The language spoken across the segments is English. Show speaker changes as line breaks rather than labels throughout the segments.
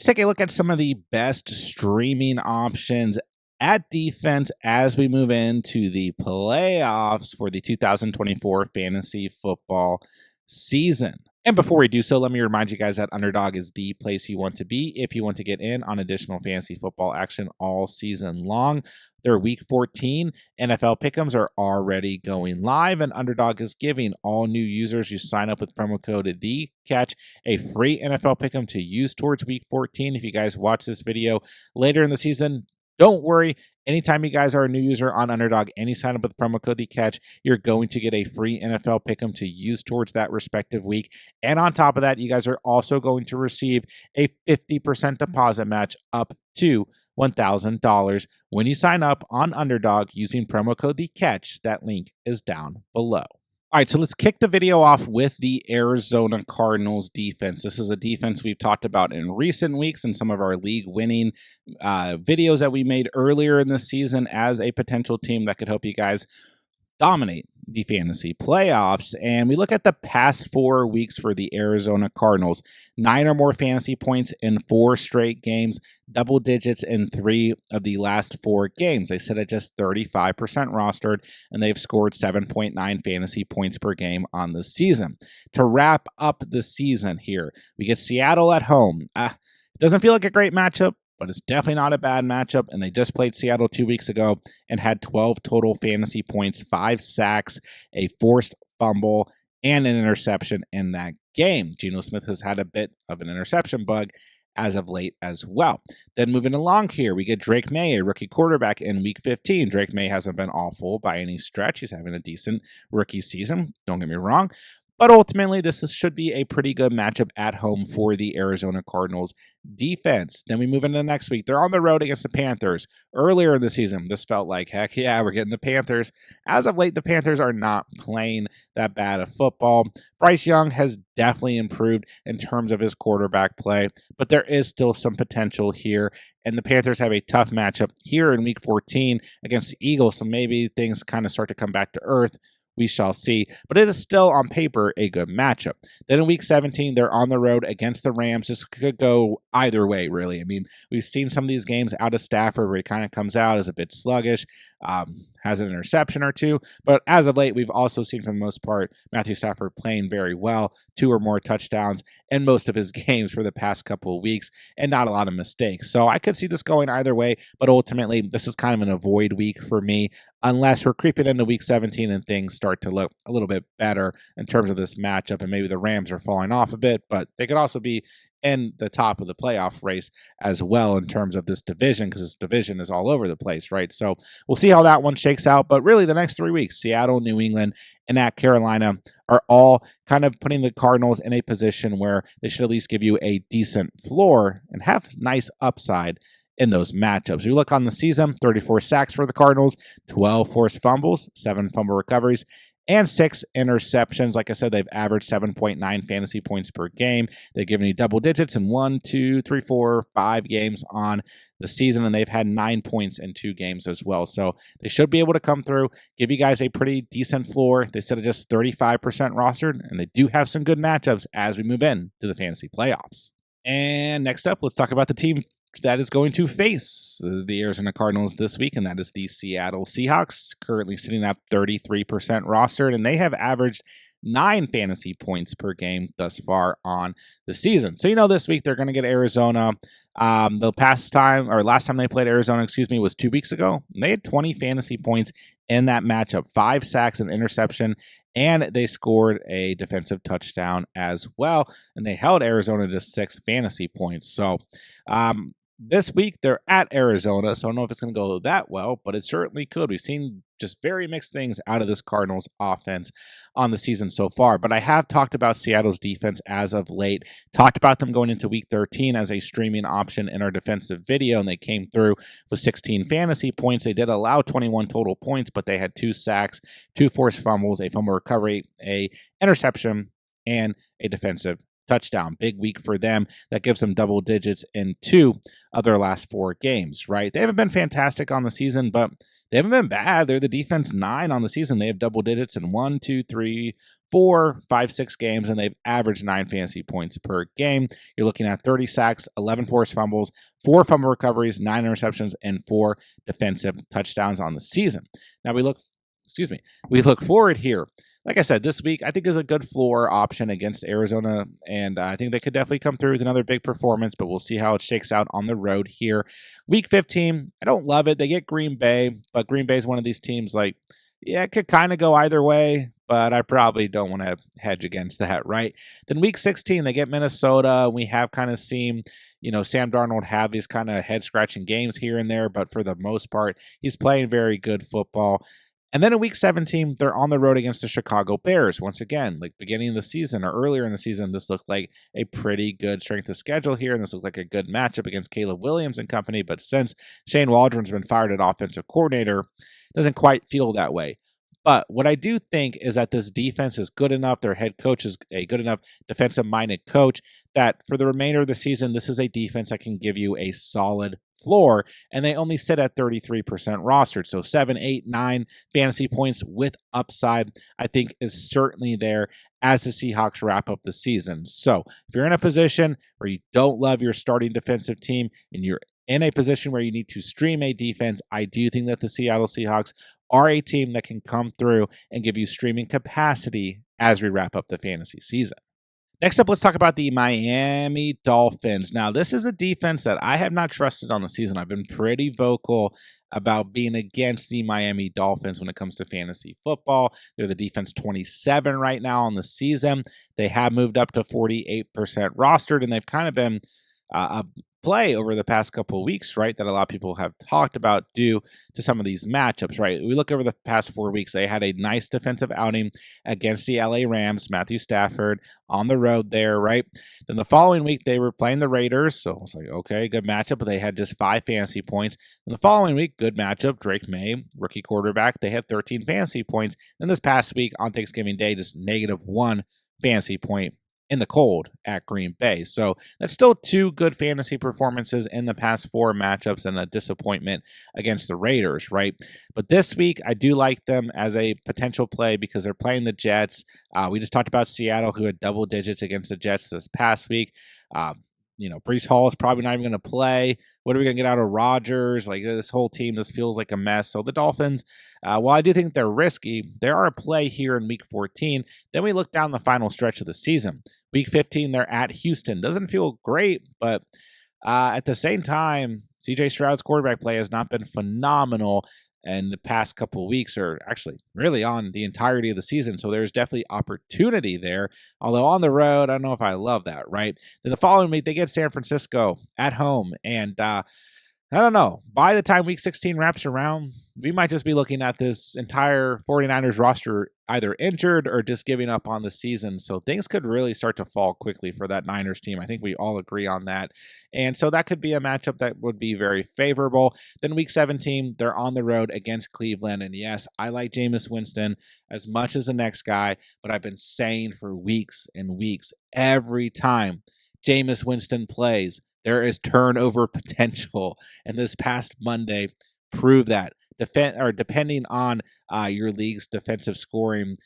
Let's take a look at some of the best streaming options at defense as we move into the playoffs for the 2024 fantasy football season. And before we do so, let me remind you guys that Underdog is the place you want to be if you want to get in on additional fantasy football action all season long. Their Week 14 NFL Pick'ems are already going live, and Underdog is giving all new users who sign up with promo code THECATCH a free NFL Pick'em to use towards Week 14. If you guys watch this video later in the season, don't worry. Anytime you guys are a new user on Underdog and you sign up with promo code THECATCH, you're going to get a free NFL Pick'em to use towards that respective week. And on top of that, you guys are also going to receive a 50% deposit match up to $1,000 when you sign up on Underdog using promo code THECATCH. That link is down below. All right, so let's kick the video off with the Arizona Cardinals defense. This is a defense we've talked about in recent weeks in some of our league-winning videos that we made earlier in the season as a potential team that could help you guys dominate the fantasy playoffs. And we look at the past 4 weeks for the Arizona Cardinals. 9 or more fantasy points in 4 straight games, double digits in 3 of the last 4 games. They sit at just 35% rostered, and they've scored 7.9 fantasy points per game on the season. To wrap up the season here, we get Seattle at home. It doesn't feel like a great matchup, but it's definitely not a bad matchup, and they just played Seattle 2 weeks ago and had 12 total fantasy points, 5 sacks, a forced fumble, and an interception in that game. Geno Smith has had a bit of an interception bug as of late as well. Then moving along here, we get Drake May, a rookie quarterback, in Week 15. Drake May hasn't been awful by any stretch. He's having a decent rookie season, don't get me wrong. But ultimately, should be a pretty good matchup at home for the Arizona Cardinals defense. Then we move into the next week. They're on the road against the Panthers. Earlier in the season, this felt like, heck yeah, we're getting the Panthers. As of late, the Panthers are not playing that bad of football. Bryce Young has definitely improved in terms of his quarterback play, but there is still some potential here. And the Panthers have a tough matchup here in Week 14 against the Eagles, so maybe things kind of start to come back to earth. We shall see, but it is still on paper a good matchup. Then in Week 17, they're on the road against the Rams. This could go either way, really. I mean, we've seen some of these games out of Stafford where he kind of comes out as a bit sluggish, has an interception or two, but as of late, we've also seen for the most part Matthew Stafford playing very well, 2 or more touchdowns in most of his games for the past couple of weeks, and not a lot of mistakes. So I could see this going either way, but ultimately, this is kind of an avoid week for me, unless we're creeping into Week 17 and things start to look a little bit better in terms of this matchup, and maybe the Rams are falling off a bit, but they could also be in the top of the playoff race as well in terms of this division, because this division is all over the place, right? So we'll see how that one shakes out, but really the next 3 weeks, Seattle, New England, and at Carolina are all kind of putting the Cardinals in a position where they should at least give you a decent floor and have nice upside in those matchups. We look on the season, 34 sacks for the Cardinals, 12 forced fumbles, 7 fumble recoveries, and 6 interceptions. Like I said, they've averaged 7.9 fantasy points per game. They've given you double digits in 1, 2, 3, 4, 5 games on the season, and they've had 9 points in 2 games as well. So they should be able to come through, give you guys a pretty decent floor. They sit at just 35% rostered, and they do have some good matchups as we move in to the fantasy playoffs. And next up, let's talk about the team that is going to face the Arizona Cardinals this week, and that is the Seattle Seahawks, currently sitting at 33% rostered, and they have averaged 9 fantasy points per game thus far on the season. So, this week they're going to get Arizona. Last time they played Arizona, was 2 weeks ago. And they had 20 fantasy points in that matchup, 5 sacks, an interception, and they scored a defensive touchdown as well. And they held Arizona to 6 fantasy points. So, this week, they're at Arizona, so I don't know if it's going to go that well, but it certainly could. We've seen just very mixed things out of this Cardinals offense on the season so far, but I have talked about Seattle's defense as of late, talked about them going into Week 13 as a streaming option in our defensive video, and they came through with 16 fantasy points. They did allow 21 total points, but they had 2 sacks, 2 forced fumbles, a fumble recovery, a interception, and a defensive touchdown. Big week for them. That gives them double digits in 2 of their last 4 games, right? They haven't been fantastic on the season, but they haven't been bad. They're the defense 9 on the season. They have double digits in 1, 2, 3, 4, 5, 6 games, and they've averaged 9 fantasy points per game. You're looking at 30 sacks, 11 forced fumbles, 4 fumble recoveries, 9 interceptions, and 4 defensive touchdowns on the season. Now we look forward here. Like I said, this week I think is a good floor option against Arizona, and I think they could definitely come through with another big performance, but we'll see how it shakes out on the road here. Week 15, I don't love it. They get Green Bay, but Green Bay is one of these teams it could kind of go either way, but I probably don't want to hedge against that, right? Then week 16, they get Minnesota. We have kind of seen, Sam Darnold have these kind of head-scratching games here and there, but for the most part, he's playing very good football. And then in week 17, they're on the road against the Chicago Bears. Once again, beginning of the season or earlier in the season, this looked like a pretty good strength of schedule here, and this looked like a good matchup against Caleb Williams and company. But since Shane Waldron's been fired at offensive coordinator, it doesn't quite feel that way. But what I do think is that this defense is good enough, their head coach is a good enough defensive-minded coach, that for the remainder of the season, this is a defense that can give you a solid floor, and they only sit at 33% rostered. So 7, 8, 9 fantasy points with upside, I think, is certainly there as the Seahawks wrap up the season. So if you're in a position where you don't love your starting defensive team and you're in a position where you need to stream a defense, I do think that the Seattle Seahawks are a team that can come through and give you streaming capacity as we wrap up the fantasy season. Next up, let's talk about the Miami Dolphins. Now, this is a defense that I have not trusted on the season. I've been pretty vocal about being against the Miami Dolphins when it comes to fantasy football. They're the defense 27 right now on the season. They have moved up to 48% rostered, and they've kind of been a play over the past couple of weeks, right, that a lot of people have talked about due to some of these matchups, right? We look over the past 4 weeks, they had a nice defensive outing against the LA Rams, Matthew Stafford on the road there, right? Then the following week, they were playing the Raiders, so I was like, okay, good matchup, but they had just 5 fantasy points. And the following week, good matchup, Drake May, rookie quarterback, they had 13 fantasy points. Then this past week on Thanksgiving Day, just -1 fantasy point in the cold at Green Bay. So that's still 2 good fantasy performances in the past 4 matchups and a disappointment against the Raiders, right? But this week, I do like them as a potential play because they're playing the Jets. We just talked about Seattle, who had double digits against the Jets this past week. Breece Hall is probably not even going to play. What are we going to get out of Rodgers? This whole team, this feels like a mess. So the Dolphins, while I do think they're risky, they are a play here in week 14. Then we look down the final stretch of the season. Week 15, they're at Houston. Doesn't feel great, but at the same time, CJ Stroud's quarterback play has not been phenomenal in the past couple of weeks, or actually really on the entirety of the season. So there's definitely opportunity there. Although on the road, I don't know if I love that, right? Then the following week, they get San Francisco at home. And I don't know. By the time week 16 wraps around, we might just be looking at this entire 49ers roster either injured or just giving up on the season. So things could really start to fall quickly for that Niners team. I think we all agree on that. And so that could be a matchup that would be very favorable. Then week 17, they're on the road against Cleveland. And yes, I like Jameis Winston as much as the next guy, but I've been saying for weeks and weeks, every time Jameis Winston plays, there is turnover potential, and this past Monday proved that. Depending on your league's defensive scoring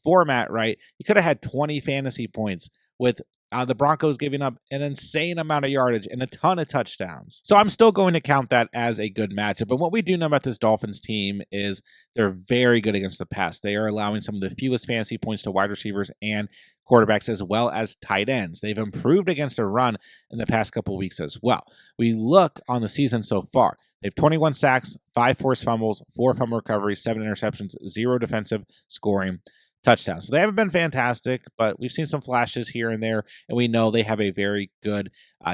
format, right, you could have had 20 fantasy points with the Broncos giving up an insane amount of yardage and a ton of touchdowns. So I'm still going to count that as a good matchup. But what we do know about this Dolphins team is they're very good against the pass. They are allowing some of the fewest fantasy points to wide receivers and quarterbacks as well as tight ends. They've improved against a run in the past couple of weeks as well. We look on the season so far. They have 21 sacks, 5 forced fumbles, 4 fumble recoveries, 7 interceptions, 0 defensive scoring touchdowns. So they haven't been fantastic, but we've seen some flashes here and there, and we know they have a very good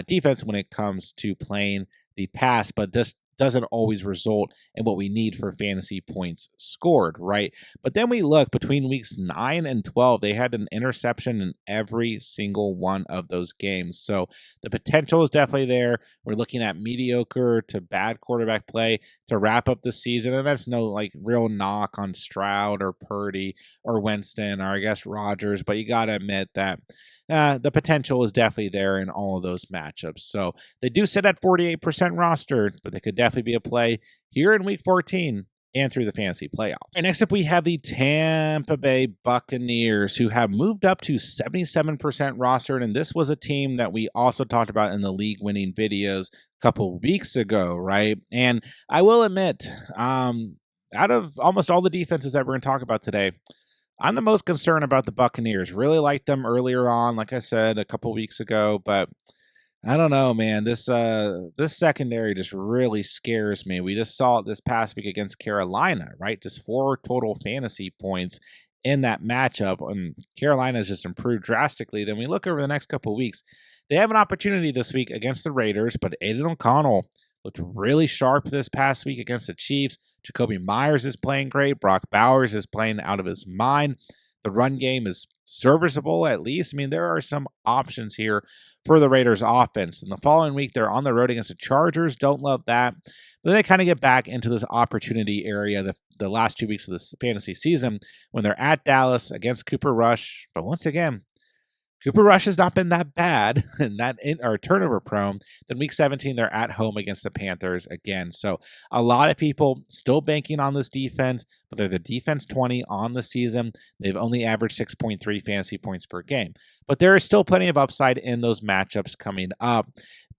defense when it comes to playing the pass, but this doesn't always result in what we need for fantasy points scored, right? But then we look between weeks 9 and 12, they had an interception in every single one of those games. So the potential is definitely there. We're looking at mediocre to bad quarterback play to wrap up the season. And that's no real knock on Stroud or Purdy or Winston or I guess Rodgers, but you got to admit that the potential is definitely there in all of those matchups. So they do sit at 48% rostered, but they could definitely be a play here in week 14 and through the fantasy playoffs. And next up, we have the Tampa Bay Buccaneers, who have moved up to 77% rostered. And this was a team that we also talked about in the league winning videos a couple weeks ago, right? And I will admit, out of almost all the defenses that we're going to talk about today, I'm the most concerned about the Buccaneers. Really liked them earlier on, like I said, a couple weeks ago, but I don't know, man. This secondary just really scares me. We just saw it this past week against Carolina, right? Just 4 total fantasy points in that matchup, and Carolina's just improved drastically. Then we look over the next couple weeks. They have an opportunity this week against the Raiders, but Aiden O'Connell looked really sharp this past week against the Chiefs. Jacoby Myers is playing great. Brock Bowers is playing out of his mind. The run game is serviceable, at least. I mean, there are some options here for the Raiders offense. In the following week, they're on the road against the Chargers. Don't love that. But they kind of get back into this opportunity area the last 2 weeks of this fantasy season when they're at Dallas against Cooper Rush. But once again, Cooper Rush has not been that bad and or turnover prone. Then week 17, they're at home against the Panthers again. So a lot of people still banking on this defense, but they're the defense 20 on the season. They've only averaged 6.3 fantasy points per game. But there is still plenty of upside in those matchups coming up.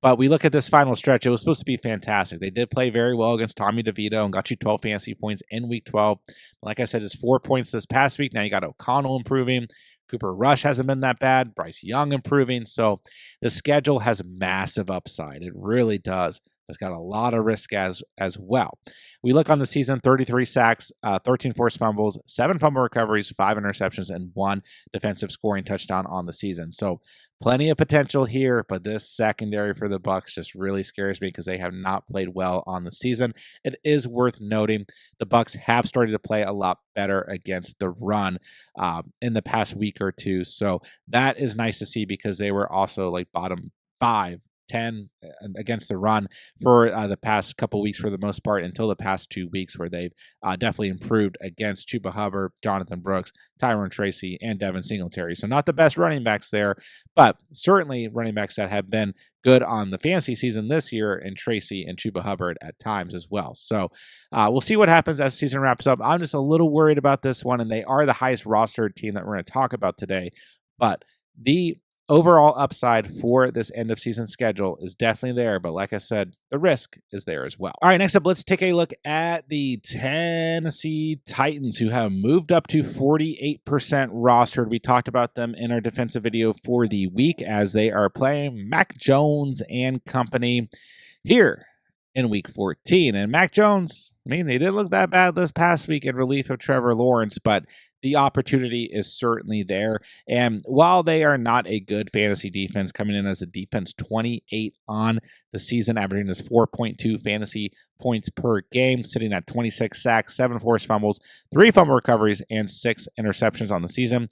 But we look at this final stretch, it was supposed to be fantastic. They did play very well against Tommy DeVito and got you 12 fantasy points in week 12. Like I said, it's 4 points this past week. Now you got O'Connell improving. Cooper Rush hasn't been that bad. Bryce Young improving. So the schedule has massive upside. It really does. It's got a lot of risk as well. We look on the season, 33 sacks, 13 forced fumbles, 7 fumble recoveries, 5 interceptions, and 1 defensive scoring touchdown on the season. So plenty of potential here, but this secondary for the Bucs just really scares me because they have not played well on the season. It is worth noting the Bucs have started to play a lot better against the run in the past week or two. So that is nice to see because they were also like bottom 5, 10 against the run for the past couple weeks for the most part until the past 2 weeks where they've definitely improved against Chuba Hubbard, Jonathan Brooks, Tyrone Tracy, and Devin Singletary. So not the best running backs there, but certainly running backs that have been good on the fantasy season this year in Tracy and Chuba Hubbard at times as well. So we'll see what happens as the season wraps up. I'm just a little worried about this one, and they are the highest rostered team that we're going to talk about today, but the overall upside for this end of season schedule is definitely there, but like I said, the risk is there as well. All right, next up, let's take a look at the Tennessee Titans, who have moved up to 48% rostered. We talked about them in our defensive video for the week as they are playing Mac Jones and company here in week 14. And Mac Jones, I mean, he didn't look that bad this past week in relief of Trevor Lawrence, but the opportunity is certainly there. And while they are not a good fantasy defense, coming in as a defense 28 on the season, averaging just 4.2 fantasy points per game, sitting at 26 sacks, 7 forced fumbles, 3 fumble recoveries, and 6 interceptions on the season.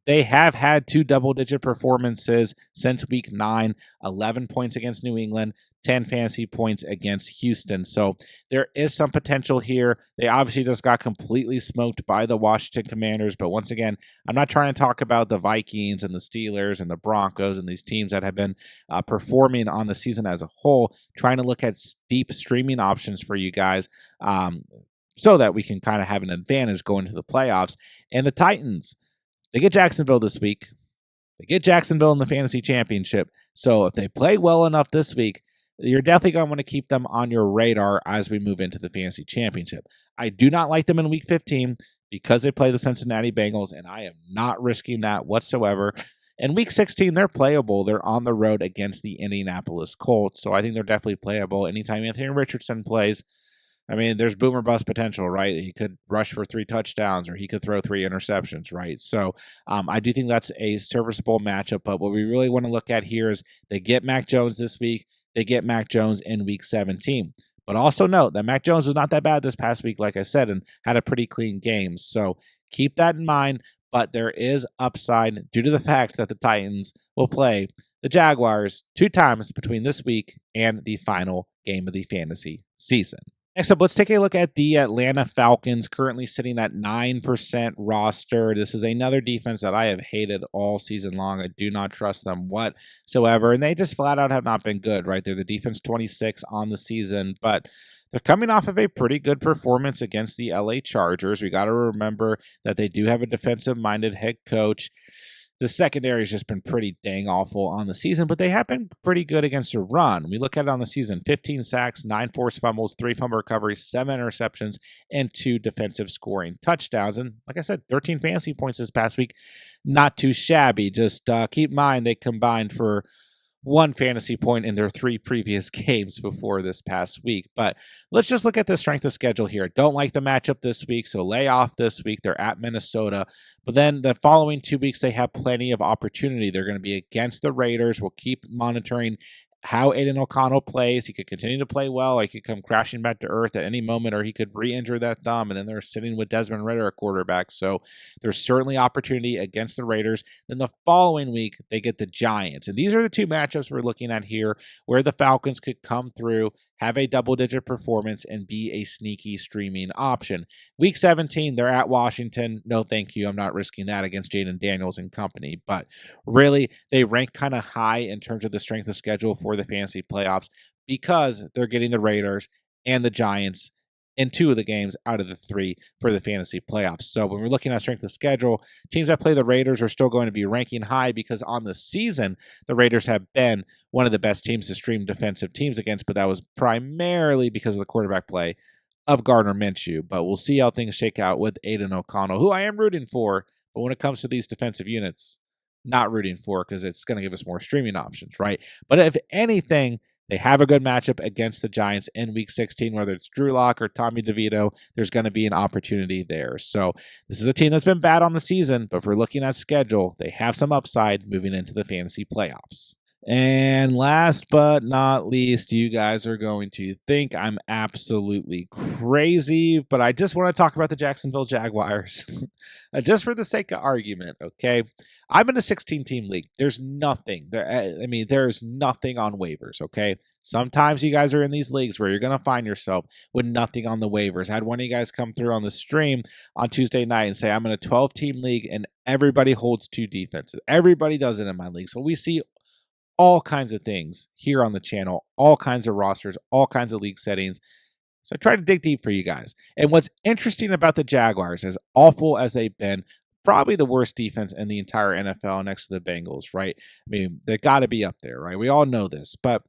They have had 2 double-digit performances since week 9, 11 points against New England, 10 fantasy points against Houston. So there is some potential here. They obviously just got completely smoked by the Washington Commanders. But once again, I'm not trying to talk about the Vikings and the Steelers and the Broncos and these teams that have been performing on the season as a whole, trying to look at deep streaming options for you guys so that we can kind of have an advantage going to the playoffs. And the Titans, they get Jacksonville this week. They get Jacksonville in the fantasy championship. So if they play well enough this week, you're definitely going to want to keep them on your radar as we move into the fantasy championship. I do not like them in week 15 because they play the Cincinnati Bengals, and I am not risking that whatsoever. In week 16, they're playable. They're on the road against the Indianapolis Colts, so I think they're definitely playable. Anytime Anthony Richardson plays, I mean, there's boom or bust potential, right? He could rush for 3 touchdowns or he could throw 3 interceptions, right? So I do think that's a serviceable matchup. But what we really want to look at here is they get Mac Jones this week. They get Mac Jones in week 17. But also note that Mac Jones was not that bad this past week, like I said, and had a pretty clean game. So keep that in mind. But there is upside due to the fact that the Titans will play the Jaguars 2 times between this week and the final game of the fantasy season. Next up, let's take a look at the Atlanta Falcons, currently sitting at 9% roster. This is another defense that I have hated all season long. I do not trust them whatsoever, and they just flat out have not been good, right? They're the defense 26 on the season, but they're coming off of a pretty good performance against the LA Chargers. We got to remember that they do have a defensive-minded head coach. The secondary has just been pretty dang awful on the season, but they have been pretty good against the run. We look at it on the season: 15 sacks, 9 forced fumbles, 3 fumble recoveries, 7 interceptions, and 2 defensive scoring touchdowns. And like I said, 13 fantasy points this past week. Not too shabby. Just keep in mind they combined for 1 fantasy point in their 3 previous games before this past week. But let's just look at the strength of schedule here. Don't like the matchup this week, so lay off this week. They're at Minnesota. But then the following 2 weeks, they have plenty of opportunity. They're going to be against the Raiders. We'll keep monitoring how Aiden O'Connell plays. He could continue to play well, or he could come crashing back to earth at any moment, or he could re-injure that thumb, and then they're sitting with Desmond Ridder at quarterback. So there's certainly opportunity against the Raiders. Then the following week, they get the Giants. And these are the 2 matchups we're looking at here where the Falcons could come through, have a double-digit performance, and be a sneaky streaming option. Week 17, they're at Washington. No, thank you. I'm not risking that against Jaden Daniels and company. But really, they rank kind of high in terms of the strength of schedule for the fantasy playoffs because they're getting the Raiders and the Giants in 2 of the games out of the 3 for the fantasy playoffs. So when we're looking at strength of schedule, teams that play the Raiders are still going to be ranking high because on the season, the Raiders have been one of the best teams to stream defensive teams against, but that was primarily because of the quarterback play of Gardner Minshew. But we'll see how things shake out with Aiden O'Connell, who I am rooting for, but when it comes to these defensive units, not rooting for because it's going to give us more streaming options, right? But if anything, they have a good matchup against the Giants in Week 16, whether it's Drew Lock or Tommy DeVito, there's going to be an opportunity there. So this is a team that's been bad on the season, but if we're looking at schedule, they have some upside moving into the fantasy playoffs. And last but not least, you guys are going to think I'm absolutely crazy, but I just want to talk about the Jacksonville Jaguars just for the sake of argument, okay? I'm in a 16-team league. There's nothing. There's nothing on waivers, okay? Sometimes you guys are in these leagues where you're going to find yourself with nothing on the waivers. I had one of you guys come through on the stream on Tuesday night and say, I'm in a 12-team league, and everybody holds 2 defenses. Everybody does it in my league. So we see all kinds of things here on the channel, all kinds of rosters, all kinds of league settings. So I try to dig deep for you guys. And what's interesting about the Jaguars, as awful as they've been, probably the worst defense in the entire NFL next to the Bengals, right? I mean, they got to be up there, right? We all know this. But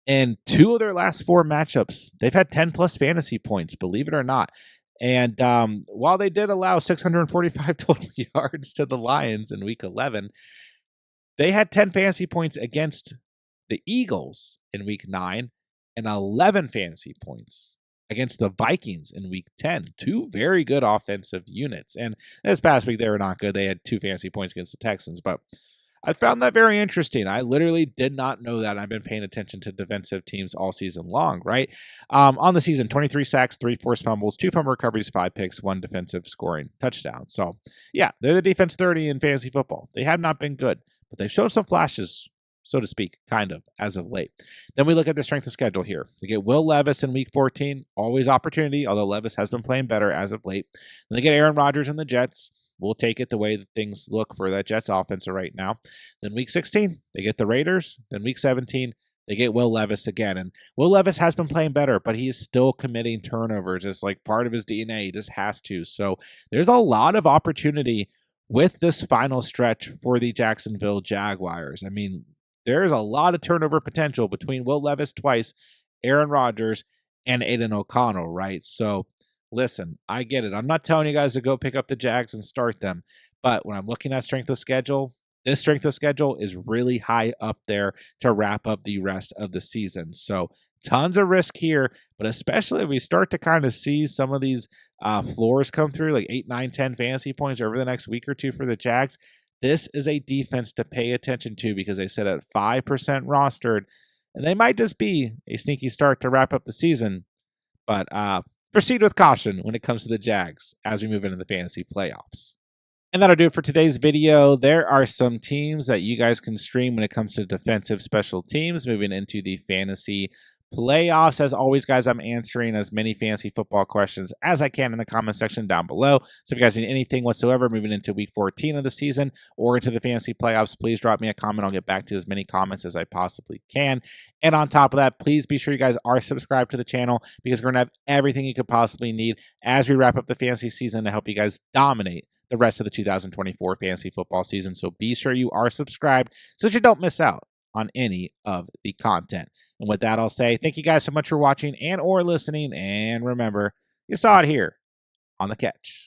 in 2 of their last 4 matchups, they've had 10-plus fantasy points, believe it or not. And while they did allow 645 total yards to the Lions in Week 11, they had 10 fantasy points against the Eagles in Week 9 and 11 fantasy points against the Vikings in Week 10. 2 very good offensive units. And this past week, they were not good. They had 2 fantasy points against the Texans. But I found that very interesting. I literally did not know that. I've been paying attention to defensive teams all season long, right? On the season, 23 sacks, 3 forced fumbles, 2 fumble recoveries, 5 picks, 1 defensive scoring touchdown. So, yeah, they're the defense 30 in fantasy football. They have not been good, but they've shown some flashes, so to speak, kind of, as of late. Then we look at the strength of schedule here. They get Will Levis in Week 14, always opportunity, although Levis has been playing better as of late. Then they get Aaron Rodgers and the Jets. We'll take it the way that things look for that Jets offense right now. Then Week 16, they get the Raiders. Then Week 17, they get Will Levis again. And Will Levis has been playing better, but he is still committing turnovers. It's like part of his DNA. He just has to. So there's a lot of opportunity with this final stretch for the Jacksonville Jaguars. I mean, there's a lot of turnover potential between Will Levis twice, Aaron Rodgers, and Aiden O'Connell, right? So listen, I get it. I'm not telling you guys to go pick up the Jags and start them. But when I'm looking at strength of schedule, this strength of schedule is really high up there to wrap up the rest of the season. So tons of risk here, but especially if we start to kind of see some of these floors come through, like 8, 9, 10 fantasy points over the next week or 2 for the Jags. This is a defense to pay attention to because they sit at 5% rostered, and they might just be a sneaky start to wrap up the season. But proceed with caution when it comes to the Jags as we move into the fantasy playoffs. And that'll do it for today's video. There are some teams that you guys can stream when it comes to defensive special teams moving into the fantasy playoffs. As always, guys, I'm answering as many fantasy football questions as I can in the comment section down below. So if you guys need anything whatsoever moving into week 14 of the season or into the fantasy playoffs, please drop me a comment. I'll get back to as many comments as I possibly can. And on top of that, please be sure you guys are subscribed to the channel because we're going to have everything you could possibly need as we wrap up the fantasy season to help you guys dominate the rest of the 2024 fantasy football season. So be sure you are subscribed so that you don't miss out on any of the content. And with that, I'll say thank you guys so much for watching and or listening. And remember, you saw it here on The Catch.